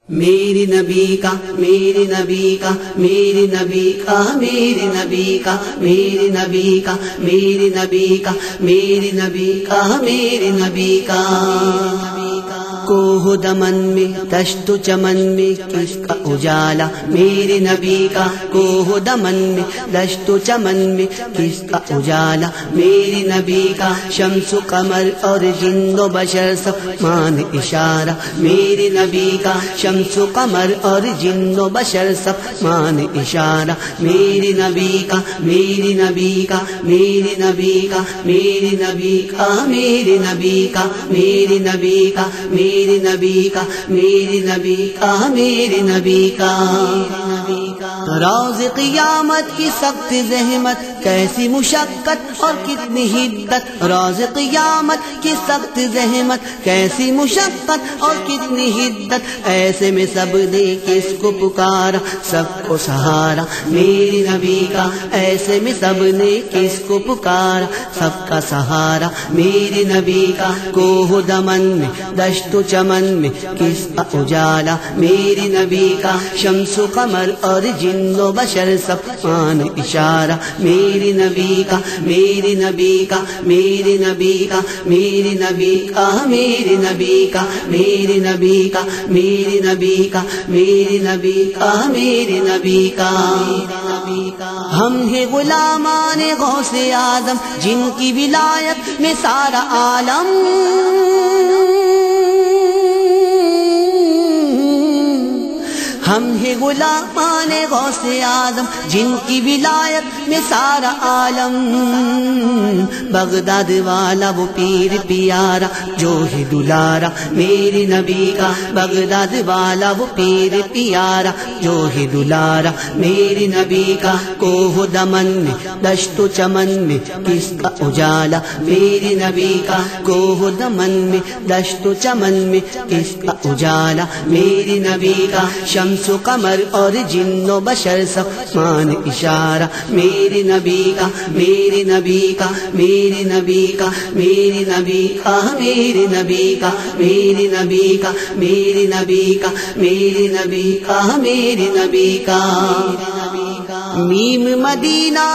میرے نبی کا میرے نبی کا میرے نبی کا میرے نبی کا میرے نبی کا میرے نبی کا میرے نبی کا میرے نبی کا کوہ دمن میں دشت و چمن میں کس کا اجالا میرے نبی کا کوہ دمن میں دشت و چمن میں کس کا اجالا میرے نبی کا شمس و قمر اور جن و بشر سب مان اشارہ میرے نبی کا شمس و قمر اور جن و بشر سب مان اشارہ میرے نبی کا میرے نبی کا میرے نبی کا میرے نبی کا میرے نبی کا میرے نبی کا میرے نبی کا میرے نبی کا میرے نبی کا روز قیامت کی سخت زحمت کیسی مشقت اور کتنی حدت روز قیامت کی سخت زحمت کیسی مشقت اور کتنی حدت ایسے میں سب نے کس کو پکارا سب کو سہارا میرے نبی کا ایسے میں سب نے کس کو پکارا سب کا سہارا میرے نبی کا کوہ دمن میں دشت و چمن میں کس کا اجالا میرے نبی کا شمس و قمر اور جن و بشر سب مان اشارہ میرے نبی کا میرے نبی کا میرے نبی کا میرے نبی کا میرے نبی کا میرے نبی کا میرے نبی کا میرے نبی کا میرے نبی کا ہم ہیں غلامان غوث اعظم جن کی ولایت میں سارا عالم ہم ہیں غلامان غوث اعظم جن کی ولایت میں سارا عالم بغداد والا وہ پیر پیارا جو ہے دلارا میرے نبی کا بغداد والا وہ پیر پیارا جو ہے دلارا میرے نبی کا کوہ دمن میں دشت و چمن میں کس کا اجالا میرے نبی کا کوہ دمن میں دشت و چمن میں کس کا اجالا میرے نبی کا شمس و قمر اور جن و بشر سب مان اشارہ میرے نبی کا میرے نبی کا میرے نبی کا میرے نبی کا میرے نبی کا میرے نبی کا میرے نبی کا میرے نبی کا میرے نبی کا میم مدینہ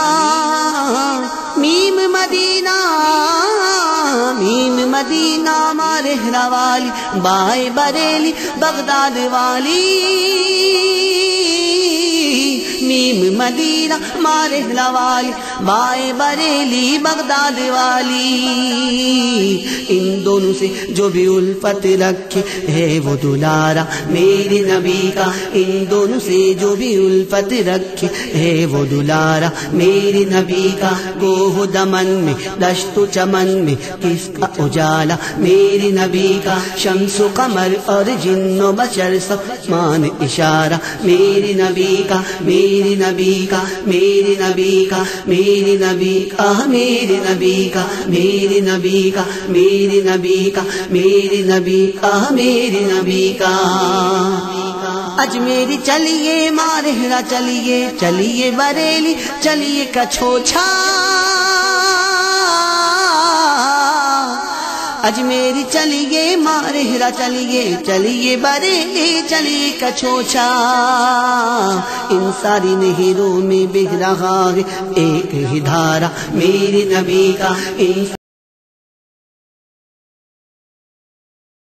میم مدینہ میم مدینہ مارہرہ والی بائے بریلی بغداد والی میم مدینہ مارہرہ والی بائے بریلی بغداد والی ان دونوں سے جو بھی الفت رکھے ہے وہ دلارا میرے نبی کا ان دونوں سے جو بھی الفت رکھے ہے وہ دلارا میرے نبی کا کوہ دمن میں دشت و چمن میں کس کا اجالا میرے نبی کا شمس و قمر اور جن و بشر سب مان اشارہ میرے نبی کا میرے نبی کا میرے نبی کا میرے نبی کا میرے نبی کا میرے نبی کا میرے نبی کا میرے نبی کا میرے نبی کا اجمیر چلیے مارہرہ چلیے چلیے بریلی چلیے کچھوچھا اجمیر چلیے مارہرہ چلیے چلیے بریلی چلیے کچھوچھا ان ساری نہروں میں بہہ رہا ہے ایک ہی دھارا میرے نبی کا ان